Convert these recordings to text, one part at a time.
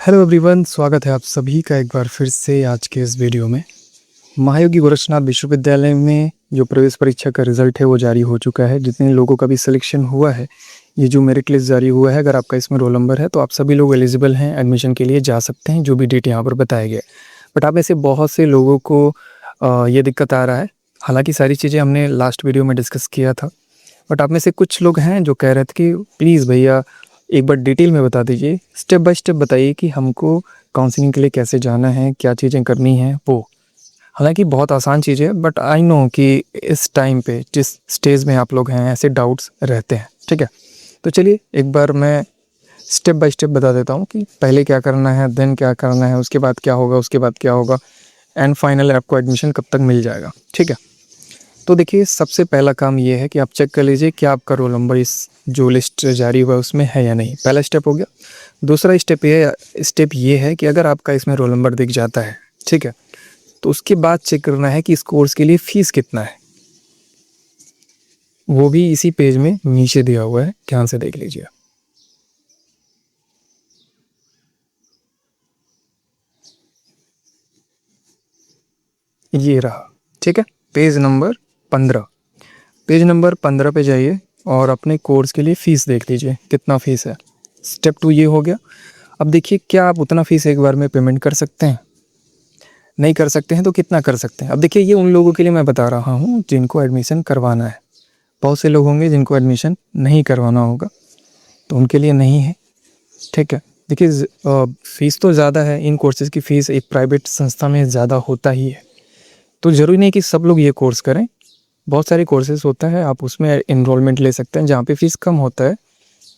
Hello everyone, स्वागत है आप सभी का एक बार फिर से आज के इस वीडियो में। महायोगी गोरक्षनाथ विश्वविद्यालय में जो प्रवेश परीक्षा का रिजल्ट है वो जारी हो चुका है। जितने लोगों का भी सिलेक्शन हुआ है, ये जो मेरिट लिस्ट जारी हुआ है, अगर आपका इसमें रोल नंबर है तो आप सभी लोग एलिजिबल हैं, एडमिशन के लिए जा सकते हैं, जो भी डेट यहाँ पर बताया गया है। बट आप में से बहुत से लोगों को ये दिक्कत आ रहा है। हालांकि सारी चीज़ें हमने लास्ट वीडियो में डिस्कस किया था, बट आप में से कुछ लोग हैं जो कह रहे थे कि प्लीज़ भैया एक बार डिटेल में बता दीजिए, स्टेप बाय स्टेप बताइए कि हमको काउंसलिंग के लिए कैसे जाना है, क्या चीज़ें करनी हैं वो। हालांकि बहुत आसान चीज़ है, बट आई नो कि इस टाइम पे जिस स्टेज में आप लोग हैं ऐसे डाउट्स रहते हैं। ठीक है, तो चलिए एक बार मैं स्टेप बाय स्टेप बता देता हूँ कि पहले क्या करना है, देन क्या करना है, उसके बाद क्या होगा, उसके बाद क्या होगा, एंड फाइनल आपको एडमिशन कब तक मिल जाएगा। ठीक है, तो देखिए सबसे पहला काम ये है कि आप चेक कर लीजिए कि आपका रोल नंबर इस जो लिस्ट जारी हुआ है उसमें है या नहीं। पहला स्टेप हो गया। दूसरा स्टेप ये है कि अगर आपका इसमें रोल नंबर दिख जाता है, ठीक है, तो उसके बाद चेक करना है कि इस कोर्स के लिए फ़ीस कितना है। वो भी इसी पेज में नीचे दिया हुआ है, ध्यान से देख लीजिए। ये रहा, ठीक है, पेज नंबर 15। पेज नंबर 15 पे जाइए और अपने कोर्स के लिए फ़ीस देख लीजिए कितना फ़ीस है। स्टेप 2 ये हो गया। अब देखिए, क्या आप उतना फ़ीस एक बार में पेमेंट कर सकते हैं? नहीं कर सकते हैं तो कितना कर सकते हैं? अब देखिए, ये उन लोगों के लिए मैं बता रहा हूँ जिनको एडमिशन करवाना है। बहुत से लोग होंगे जिनको एडमिशन नहीं करवाना होगा, तो उनके लिए नहीं है। ठीक है, देखिए फ़ीस तो ज़्यादा है, इन कोर्सेज़ की फ़ीस एक प्राइवेट संस्था में ज़्यादा होता ही है। तो ज़रूरी नहीं कि सब लोग ये कोर्स करें। बहुत सारे कोर्सेज़ होता है, आप उसमें एनरोलमेंट ले सकते हैं जहाँ पे फ़ीस कम होता है।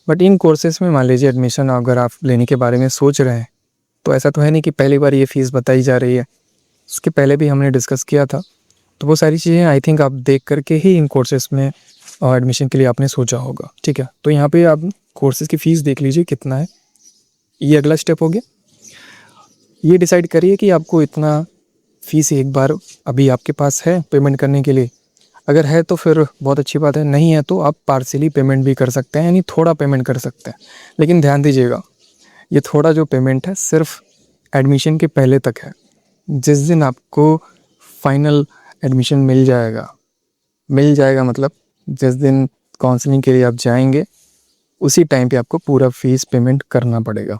बट इन कोर्सेज़ में मान लीजिए एडमिशन अगर आप लेने के बारे में सोच रहे हैं, तो ऐसा तो है नहीं कि पहली बार ये फ़ीस बताई जा रही है। इसके पहले भी हमने डिस्कस किया था, तो वो सारी चीज़ें आई थिंक आप देख करके ही इन कोर्सेज़ में एडमिशन के लिए आपने सोचा होगा। ठीक है, तो यहाँ पे आप कोर्सेज़ की फ़ीस देख लीजिए कितना है। ये अगला स्टेप हो गया। ये डिसाइड करिए कि आपको इतना फ़ीस एक बार अभी आपके पास है पेमेंट करने के लिए। अगर है तो फिर बहुत अच्छी बात है, नहीं है तो आप पार्शियली पेमेंट भी कर सकते हैं, यानी थोड़ा पेमेंट कर सकते हैं। लेकिन ध्यान दीजिएगा, ये थोड़ा जो पेमेंट है सिर्फ एडमिशन के पहले तक है। जिस दिन आपको फाइनल एडमिशन मिल जाएगा मतलब जिस दिन काउंसलिंग के लिए आप जाएंगे, उसी टाइम पे आपको पूरा फीस पेमेंट करना पड़ेगा।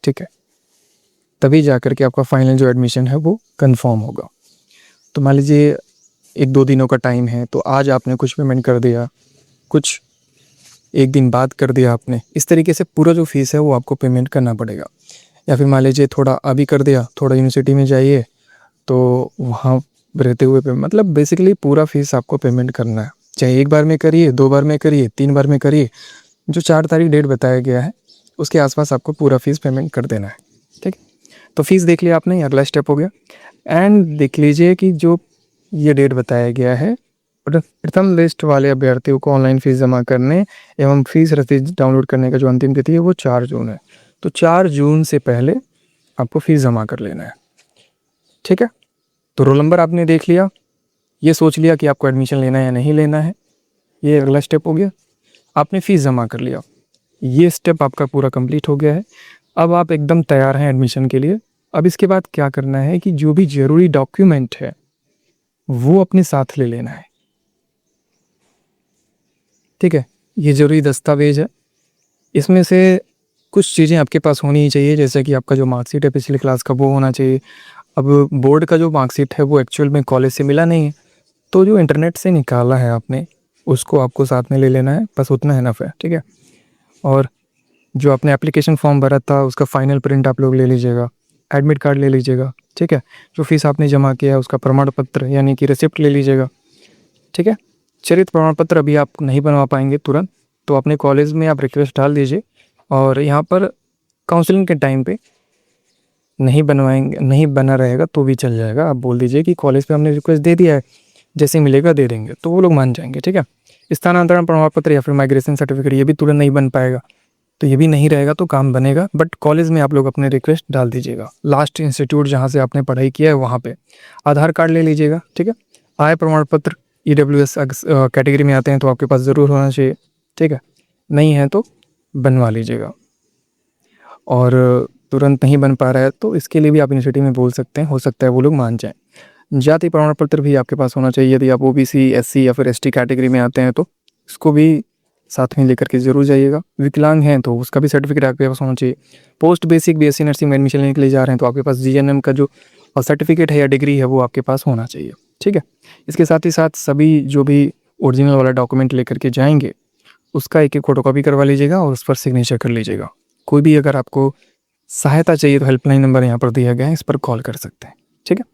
ठीक है, तभी जा कर के आपका फाइनल जो एडमिशन है वो कंफर्म होगा। तो मान लीजिए 1-2 दिनों का टाइम है, तो आज आपने कुछ पेमेंट कर दिया, कुछ एक दिन बाद कर दिया आपने, इस तरीके से पूरा जो फीस है वो आपको पेमेंट करना पड़ेगा। या फिर मान लीजिए थोड़ा अभी कर दिया, थोड़ा यूनिवर्सिटी में जाइए तो वहाँ रहते हुए मतलब बेसिकली पूरा फीस आपको पेमेंट करना है। चाहे एक बार में करिए, 2 बार में करिए, 3 बार में करिए, जो 4 तारीख डेट बताया गया है उसके आसपास आपको पूरा फीस पेमेंट कर देना है। ठीक है, तो फीस देख लिया आपने, अगला स्टेप हो गया। एंड देख लीजिए कि जो ये डेट बताया गया है, प्रथम लिस्ट वाले अभ्यर्थियों को ऑनलाइन फीस जमा करने एवं फीस रसीद डाउनलोड करने का जो अंतिम तिथि है वो 4 जून है। तो 4 जून से पहले आपको फीस जमा कर लेना है। ठीक है, तो रोल नंबर आपने देख लिया, ये सोच लिया कि आपको एडमिशन लेना है या नहीं लेना है, ये अगला स्टेप हो गया। आपने फ़ीस जमा कर लिया, ये स्टेप आपका पूरा कंप्लीट हो गया है। अब आप एकदम तैयार हैं एडमिशन के लिए। अब इसके बाद क्या करना है कि जो भी ज़रूरी डॉक्यूमेंट है वो अपने साथ ले लेना है। ठीक है, ये ज़रूरी दस्तावेज़ है, इसमें से कुछ चीज़ें आपके पास होनी ही चाहिए, जैसे कि आपका जो मार्कशीट है पिछली क्लास का वो होना चाहिए। अब बोर्ड का जो मार्कशीट है वो एक्चुअल में कॉलेज से मिला नहीं है, तो जो इंटरनेट से निकाला है आपने उसको आपको साथ में ले लेना है, बस उतना इनफ है। ठीक है, और जो आपने एप्लीकेशन फॉर्म भरा था उसका फाइनल प्रिंट आप लोग ले लीजिएगा, एडमिट कार्ड ले लीजिएगा। ठीक है, जो फीस आपने जमा किया है उसका प्रमाण पत्र यानी कि रिसिप्ट ले लीजिएगा। ठीक है, चरित्र प्रमाण पत्र अभी आप नहीं बनवा पाएंगे तुरंत, तो अपने कॉलेज में आप रिक्वेस्ट डाल दीजिए, और यहाँ पर काउंसलिंग के टाइम पे नहीं बनवाएंगे, नहीं बना रहेगा तो भी चल जाएगा। आप बोल दीजिए कि कॉलेज पे हमने रिक्वेस्ट दे दिया है, जैसे मिलेगा दे देंगे, तो वो लोग मान जाएंगे। ठीक है, स्थानांतरण प्रमाण पत्र या फिर माइग्रेशन सर्टिफिकेट ये भी तुरंत नहीं बन पाएगा, तो ये भी नहीं रहेगा तो काम बनेगा। बट कॉलेज में आप लोग अपने रिक्वेस्ट डाल दीजिएगा। लास्ट इंस्टीट्यूट जहाँ से आपने पढ़ाई किया है वहाँ पे आधार कार्ड ले लीजिएगा। ठीक है, आय प्रमाण पत्र EWS कैटेगरी में आते हैं तो आपके पास ज़रूर होना चाहिए। ठीक है, नहीं है तो बनवा लीजिएगा। और तुरंत नहीं बन पा रहा है, तो इसके लिए भी आप यूनिवर्सिटी में बोल सकते हैं, हो सकता है वो लोग मान जाएँ। जाति प्रमाण पत्र भी आपके पास होना चाहिए, यदि आप ओबीसी, एससी या फिर एसटी कैटेगरी में आते हैं तो इसको भी साथ में लेकर के ज़रूर जाइएगा। विकलांग हैं तो उसका भी सर्टिफिकेट आपके पास होना चाहिए। पोस्ट बेसिक बीएससी नर्सिंग में एडमिशन लेने के लिए जा रहे हैं तो आपके पास जीएनएम का जो सर्टिफिकेट है या डिग्री है वो आपके पास होना चाहिए, ठीक है। इसके साथ ही साथ सभी जो भी ओरिजिनल वाला डॉक्यूमेंट लेकर के जाएंगे उसका एक फ़ोटोकॉपी करवा लीजिएगा और उस पर सिग्नेचर कर लीजिएगा। कोई भी अगर आपको सहायता चाहिए तो हेल्पलाइन नंबर यहाँ पर दिया गया है, इस पर कॉल कर सकते हैं, ठीक है।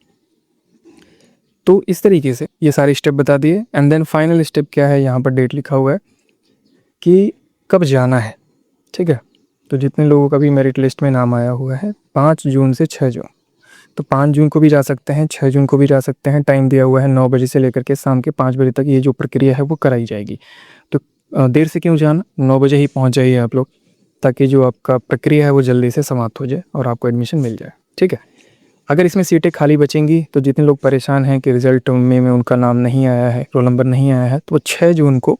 तो इस तरीके से ये सारे स्टेप बता दिए। एंड देन फाइनल स्टेप क्या है, यहाँ पर डेट लिखा हुआ है कि कब जाना है, ठीक है। तो जितने लोगों का भी मेरिट लिस्ट में नाम आया हुआ है 5 जून से 6 जून, तो 5 जून को भी जा सकते हैं, 6 जून को भी जा सकते हैं। टाइम दिया हुआ है 9 बजे से लेकर के शाम के 5 बजे तक ये जो प्रक्रिया है वो कराई जाएगी। तो देर से क्यों जाना, 9 बजे ही पहुंच जाइए आप लोग, ताकि जो आपका प्रक्रिया है वो जल्दी से समाप्त हो जाए और आपको एडमिशन मिल जाए, ठीक है। अगर इसमें सीटें खाली बचेंगी तो जितने लोग परेशान हैं कि रिज़ल्ट में उनका नाम नहीं आया है, रोल नंबर नहीं आया है, तो 6 जून को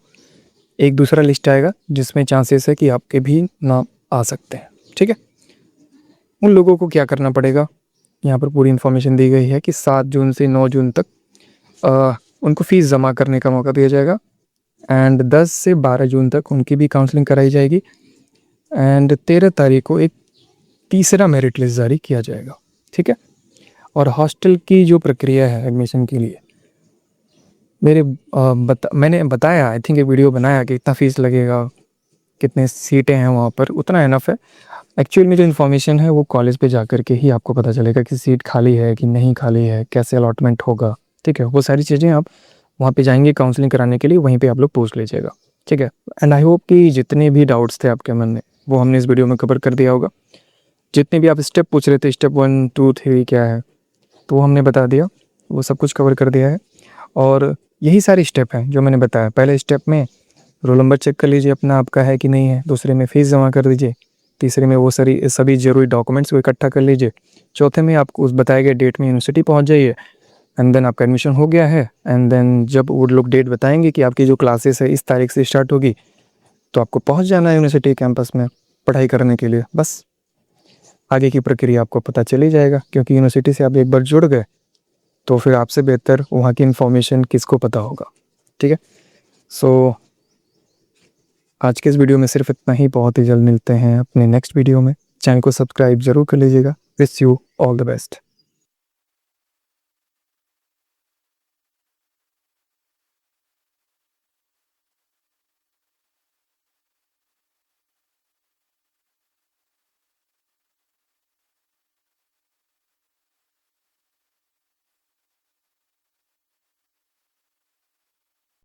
एक दूसरा लिस्ट आएगा जिसमें चांसेस है कि आपके भी नाम आ सकते हैं, ठीक है। उन लोगों को क्या करना पड़ेगा, यहाँ पर पूरी इन्फॉर्मेशन दी गई है कि 7 जून से 9 जून तक उनको फ़ीस जमा करने का मौका दिया जाएगा। एंड 10 से 12 जून तक उनकी भी काउंसलिंग कराई जाएगी। एंड 13 तारीख को एक तीसरा मेरिट लिस्ट जारी किया जाएगा, ठीक है। और हॉस्टल की जो प्रक्रिया है एडमिशन के लिए, मैंने बताया, आई थिंक एक वीडियो बनाया कि इतना फ़ीस लगेगा, कितने सीटें हैं वहाँ पर, उतना इनफ है। एक्चुअल में जो इन्फॉर्मेशन है वो कॉलेज पे जाकर के ही आपको पता चलेगा कि सीट खाली है कि नहीं खाली है, कैसे अलॉटमेंट होगा, ठीक है। वो सारी चीज़ें आप वहाँ पे जाएंगे काउंसलिंग कराने के लिए, वहीं पे आप लोग पूछ लीजिएगा, ठीक है। एंड आई होप कि जितने भी डाउट्स थे आपके मन में वो हमने इस वीडियो में कवर कर दिया होगा। जितने भी आप स्टेप पूछ रहे थे, स्टेप 1 2 3 क्या है, तो वो हमने बता दिया, वो सब कुछ कवर कर दिया है। और यही सारे स्टेप हैं जो मैंने बताया। पहले स्टेप में रोल नंबर चेक कर लीजिए अपना, आपका है कि नहीं है। दूसरे में फ़ीस जमा कर दीजिए। तीसरे में वो सभी ज़रूरी डॉक्यूमेंट्स को इकट्ठा कर लीजिए। चौथे में आपको उस बताए गए डेट में यूनिवर्सिटी पहुंच जाइए। एंड देन आपका एडमिशन हो गया है। एंड देन जब वो लोग डेट बताएंगे कि आपकी जो क्लासेस है इस तारीख से स्टार्ट होगी, तो आपको पहुंच जाना है यूनिवर्सिटी कैंपस में पढ़ाई करने के लिए। बस आगे की प्रक्रिया आपको पता चली जाएगा, क्योंकि यूनिवर्सिटी से आप एक बार जुड़ गए तो फिर आपसे बेहतर वहाँ की इन्फॉर्मेशन किसको पता होगा, ठीक है। सो आज के इस वीडियो में सिर्फ इतना ही। बहुत ही जल्द मिलते हैं अपने नेक्स्ट वीडियो में। चैनल को सब्सक्राइब जरूर कर लीजिएगा। Wish you all the best.